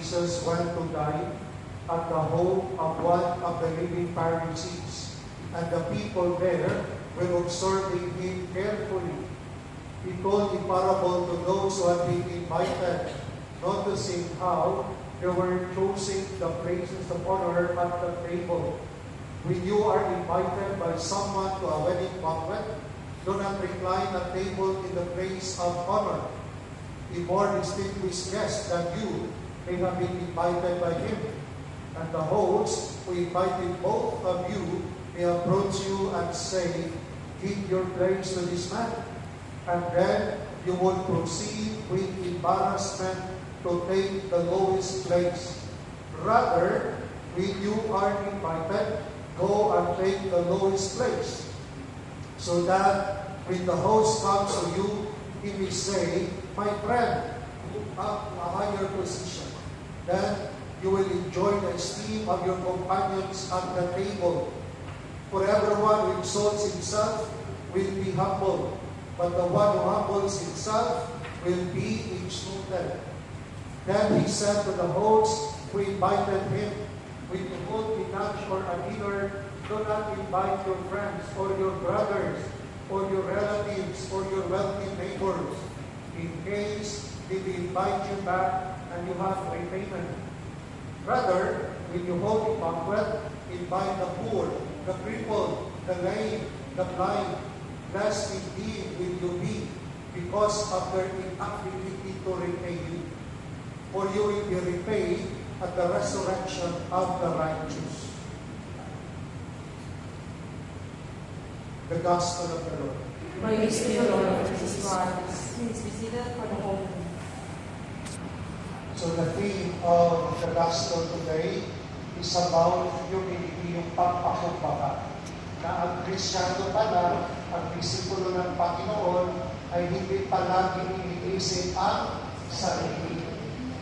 Jesus went to die at the home of one of the leading Pharisees, and the people there were observing him carefully. He told a parable to those who had been invited, noticing how they were choosing the places of honor at the table. When you are invited by someone to a wedding banquet, do not recline at table in the place of honor. A more distinguished guest than you may have been invited by him, and the host who invited both of you may approach you and say, "Give your place to this man," and then you would proceed with embarrassment to take the lowest place. Rather, when you are invited, go and take the lowest place, so that when the host comes to you, he may say, "My friend, move up to a higher position." Then you will enjoy the esteem of your companions at the table. For everyone who exalts himself will be humbled, but the one who humbles himself will be exalted. Then he said to the host who invited him, "When you hold a lunch or a dinner, do not invite your friends or your brothers or your relatives or your wealthy neighbors, in case they will invite you back and you have repayment. Rather, when you hold a banquet, invite the poor, the crippled, the lame, the blind, lest indeed will you be, because of their inability to repay you. For you will be repaid at the resurrection of the righteous." The Gospel of the Lord. Praise to you, Lord Jesus Christ. Please be seated for the Holy. So the theme of the Gospel today is about humility, yung pagpakumbaba. Na ang Kristyano pala, ang disipulo ng Panginoon, ay hindi palagi iniisip ang sarili.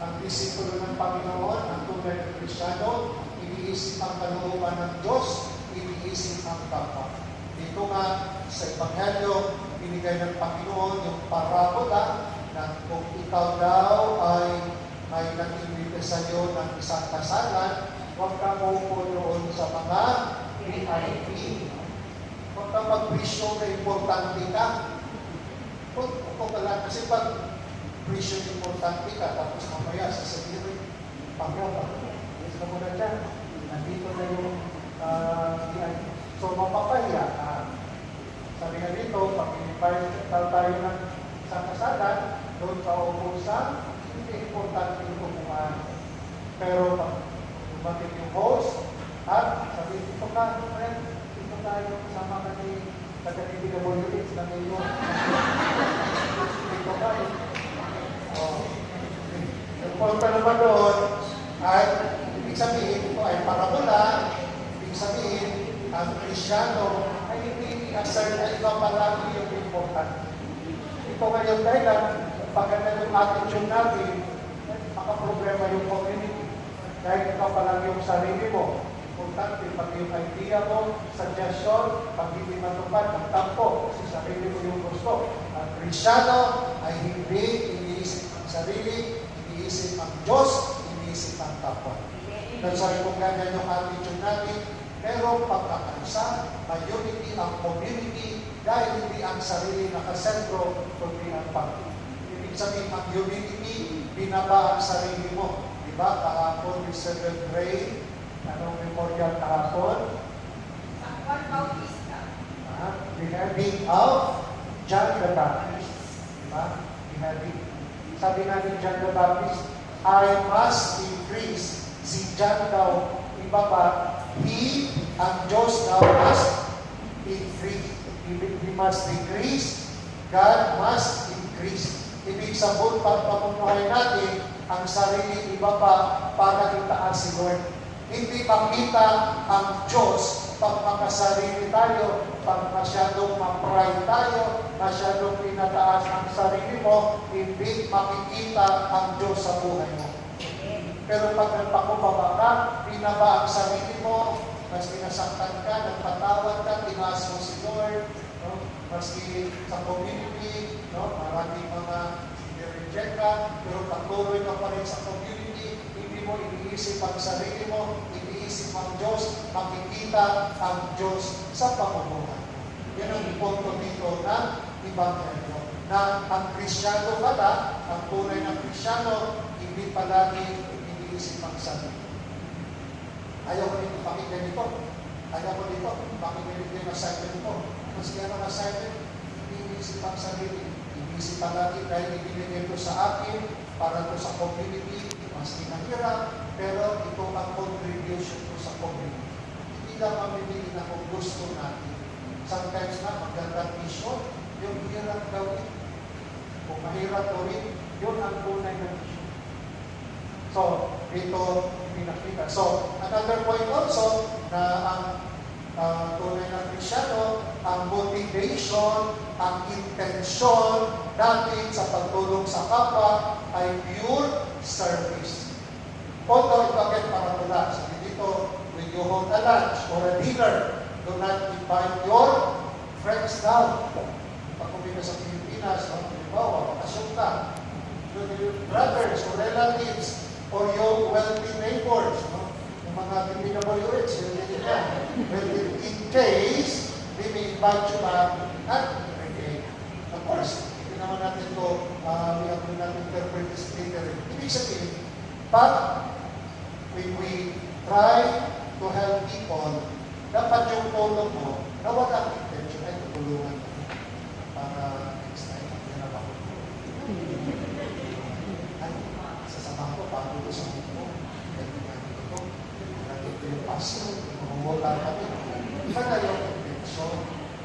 Ang disipulo ng Panginoon, ang tunay ng Kristyano, iniisip ang kalooban ng Diyos, iniisip ang kapwa. Dito nga sa Ebanghelyo, binigay ng Panginoon yung parabola na kung ikaw daw ay may nag-invite sa iyo ng isang kasalan, huwag ka maupo doon sa mga VIP. Huwag ka mag-presyo na importante ka. Huwag ka lang, kasi pag presyo na importante ka, tapos mamaya sasabihin, pag-yes ka muna dyan, nandito na yung VIP. So, mapapahiya ka. Sabi nga dito, pag invite tayo ng isang kasalan, doon ka upo sa hindi importante yung upuan. Pero pag dumating yung host, at sabi, dito ka, friend, dito tayo, kasama ka ni WWH na ngayon. Dito ka eh. Yung punta naman doon, ay, ibig sabihin, ito ay parabola, ibig sabihin, ang Kristyano ay hindi asal na ikaw palagi yung important. Ito ngayon dahil paganda yung attitude natin, makaproblema yung community. Dahil ikaw palagi yung sarili mo. Importante, pag yung idea mo, suggestion, pag hindi matupad, magtampo, kasi sarili mo yung gusto. Ang Kristyano ay hindi iniisip ang sarili, iniisip ang Diyos, iniisip ang kapwa. Dahil sabi kong ganyan yung attitude natin, pero pagkakaisa, may unity ang community dahil hindi ang sarili nakasentro, kundi ang pag. Ibig sabihin, ang unity, binaba ang sarili mo. Diba? Kahapon, we celebrate, anong memorial kahapon? San Juan Bautista. The heading of John the Baptist. Diba? The heading. Sabi nga ni John the Baptist, I must increase. Si John daw, ibaba, He, ang Diyos daw must increase. He must decrease, God must increase. Ibig sabihin, pagpapamuhay natin, ang sarili ibaba para itaas si Lord. Hindi makita ang Diyos pag makasarili tayo, pag masyadong ma-pride tayo, masyadong pinataas ang sarili mo, hindi makikita ang Diyos sa buhay mo. Pero pag nagpakubaba ka, pinaba ang sarili mo, mas pinasaktan ka, nagpatawad ka, tinaas mo si Lord, no? Maski sa community, no? Maraming mga nireject ka, pero patuloy ka pa rin sa community, hindi iniisip ang sarili mo, iniisip ang Diyos, makikita ang Diyos sa pamumuhay. Yan ang punto dito ng Ebanghelyo. Na ang Kristyano pala, ang tunay ng Kristyano, hindi palagi iniisip ang sarili. Ayaw ko dito pakinggan ito. Ayaw ko dito pakinggan ito yung assignment ko. Kasi yan ang assignment, iniisip ang sarili. Iniisip palagi dahil ibinigay ito sa akin, para ito sa community, mas kinahirap, pero ito ang contribution ko sa community. Hindi lang mamimili na kung gusto natin. Sometimes na magandang mission, yung hirap gawin. Kung mahirap gawin, yun ang tunay ng mission. So, ito pinakita. So, another point also na ang tunay ng Kristyano, ang motivation, ang intensyon natin sa pagtulong sa kapwa ay pure service. Although ito again para mula, sabi dito, when you hold a lunch or a dinner, do not invite your friends down. Pag kumita sa Pilipinas, halimbawa, bakasyon ka, your brothers or relatives or your wealthy neighbors, yung mga PWH, well, in case they may invite you back, not every day. Of course, hindi naman natin ito, we have to not interpret this literally. Ibig sabihin, but when we try to help people, dapat yung tulong mo na walang intention ay tutulungan mo para next time hindi na ako. Ay, sasama ko bago ito sa mundo. Nandito yung pastor, mamumula kami. Iba na yung intention.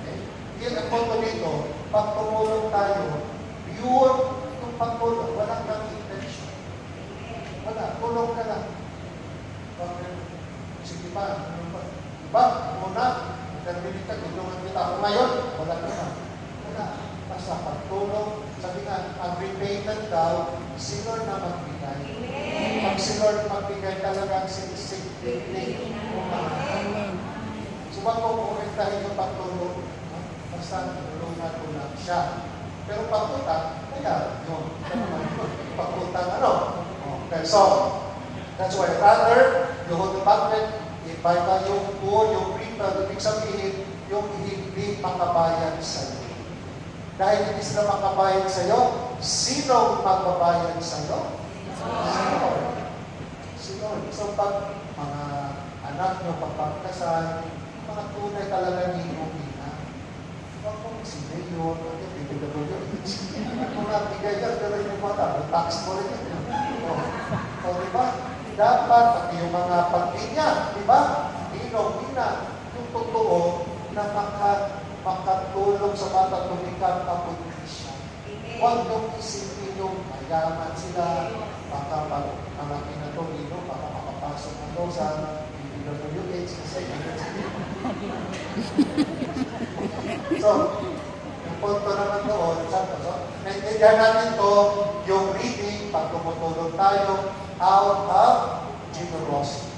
Okay? Yun ang punto dito, pag tumulong tayo, pure yung pagtulong, walang kang intention. Wala, tulong ka lang. Sige pa, ano ba? Diba? Muna, nagpili ka, tulungan kita. Kung ngayon, wala naman. Wala. Basta pagtulong, sabi nga, ang repayment daw, si Lord na magbigay. Pag si Lord magbigay talagang sinisig-tiglig. So, bago kurektahin yung pagtulong, basta tulungan ko lang siya. Pero pagutang, kaya yun. Pagutang ano? Okay, so, that's why rather, you hold the banquet, invite ka yung poor, yung people, ibig sabihin, yung hindi makabayan sa iyo. Dahil hindi sila makabayan sa iyo, sino magbabayan sa iyo? Sino? So pag mga anak nyo pagpagkasal, mga tunay talaga ninong-ina, huwag mong si Mayor, mga bigay yan, pero yung mga tax mo rin yun. O, diba? Dapat, pati yung mga pagpinya, di ba? Ninong-ina, yung totoo na makatulong sa mga tumikang kapag-Christian. Huwag yung isipin yung mayaman sila, baka pag malaki na ito, baka makapasok na ito sa PWH kasi so, yung punto naman doon, naintindihan natin ito, yung reading, pag tumutulong tayo, out of generosity.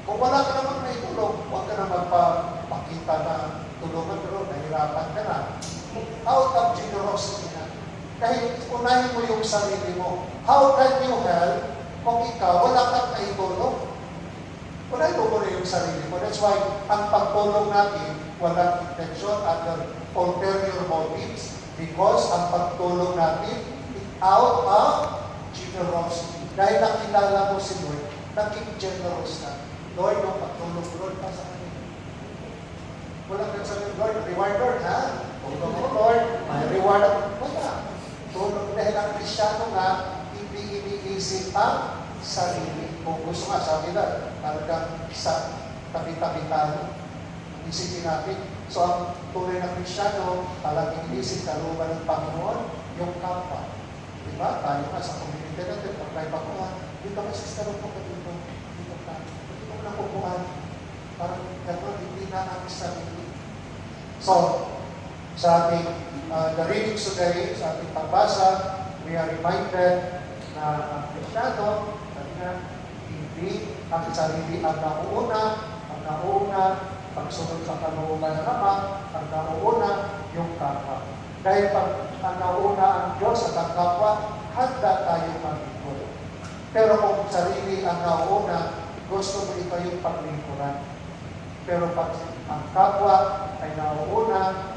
Kung wala ka naman may tulong, huwag ka na magpapakita na tulungan, pero nahirapan ka na. Out of generosity na. Kahit unahin mo yung sarili mo. How can you help kung ikaw wala kang naitulong? Unahin mo muna yung sarili mo. That's why ang pagtulong natin, walang intention at ulterior motives because ang pagtulong natin out of generosity. Dahil nakilala mo si Lord, naging generous na. Lord, yung pagtulong Lord, pa sa kanila. Wala kang sabihin, Lord, rewarder, ha? Tulong mo, Lord, may reward ako. Wala. Tulong dahil ang Kristyano nga, hindi iniisip ang sarili. Kung gusto nga, sabi na, talagang sa tabi-tabi tayo. Isipin natin. So, ang tunay na Kristyano, talagang iniisip kalooban ng Panginoon, yung kapwa. Diba? Tayo nga sa community natin, pag may pakuhan, dito ka sister ko ka dito. Dito ka. Dito ko na kukuhan. Parang gano'n, hindi na ang sarili. So, sa ating the readings today, sa ating pagbasa, we are reminded na ang Kristyano, sabi nga, hindi ang sarili ang nauuna, pagsunod sa kalooban ng Ama, ang nauuna, yung kapwa. Dahil pag ang nauna ang Diyos at ang kapwa, handa tayo mag-ikot. Pero kung sarili ang nauna, gusto mo ikaw yung paglingkuran. Pero pag ang kapwa ay nauuna,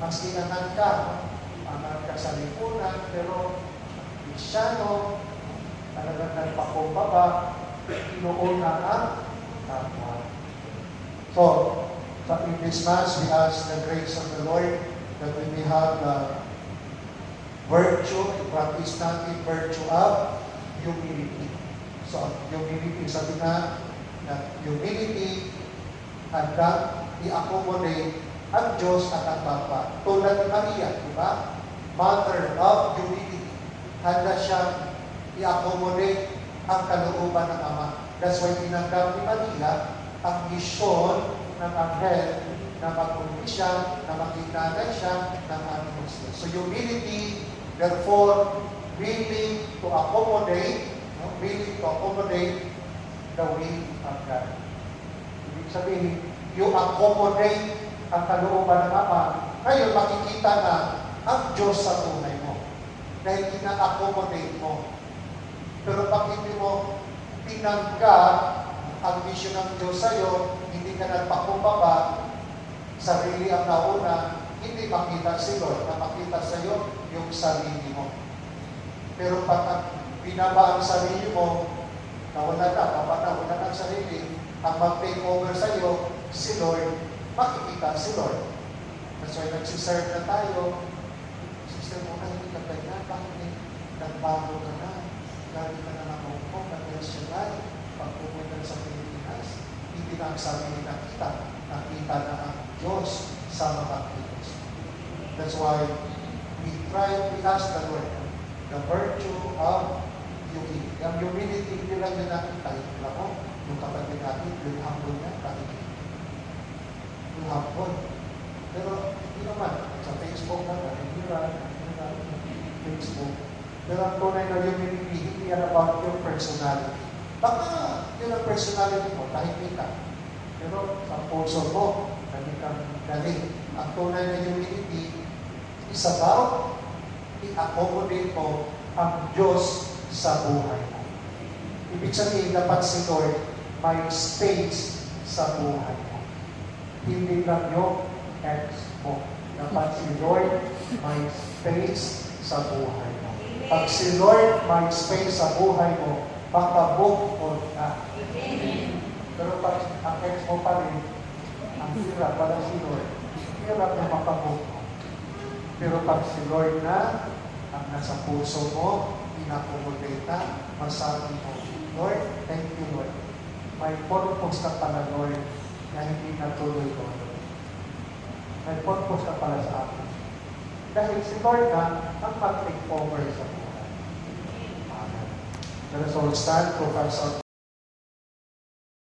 mas inangan ka, angan ka sa lipunan, pero Kristyano, talagang nagpakumbaba, inuuna ang kapwa. So, in this Mass, we ask the grace of the Lord that we may have the virtue, practice natin virtue of humility. So, humility, sabi na humility, handa i-accommodate ang Diyos at ang Papa. Tulad ni Maria, di ba? Mother of humility. Handa siyang i-accommodate ang kalooban ng Ama. That's why tinanggap ni Maria ang misyon ng anghel na magpunti siya, na makinanay siya ng Anong Diyos. So humility, therefore, willing to accommodate the will of God. Ibig sabihin, you accommodate ang kalooban ng Ama. Ngayon, makikita na ang Diyos sa buhay mo. Dahil ina-accommodate mo. Pero pag hindi mo tinanggap ang mission ng Diyos sa'yo, hindi ka nagpakumbaba, sarili ang nauna, hindi makita si Lord, na makita sa'yo yung sarili mo. Pero pag binaba ang sarili mo, nawala ang sarili, ang mag-take over sa'yo, si Lord, makikita si Lord. That's why nagsiserve na tayo. Sister mo na, hindi ka kanya, bakit nagbago ka na? Lagi ka na ng Hong Kong, nag-national, pagpupunta sa Pilipinas, hindi na ang sarili nakita na ang Diyos sa mga kilos. That's why we ask the Lord, the virtue of humility. Ang humility, hindi lang yun nakita. Alam mo, yung kapatid natin, yung humble niya, kakikita. Yung humble. Pero, hindi naman, sa Facebook na, Facebook. Pero ang tunay na humility, hindi yan about your personality. Baka yun ang personality mo, tahimik ka. Pero sa puso mo, kang galing. Ang tunay na humility is about i-accommodate mo ang Diyos sa buhay mo. Ibig sabihin, dapat si Lord may space sa buhay mo. Hindi lang yung ex mo. Dapat si Lord may space sa buhay mo. Pag si Lord may space sa buhay mo, makabukod ka. Pero pag ang ex mo pa rin, ang hirap pala si Lord, hirap na makabukod. Pero pag si Lord na, ang nasa puso mo, inakomodate na, masabi mo, Lord, thank you, Lord. May purpose ka pala, Lord, na hindi natuloy ko. May purpose ka pala sa akin. Dahil si Lord na, ang mag-take over sa buhay. Amen. Let us all stand, focus on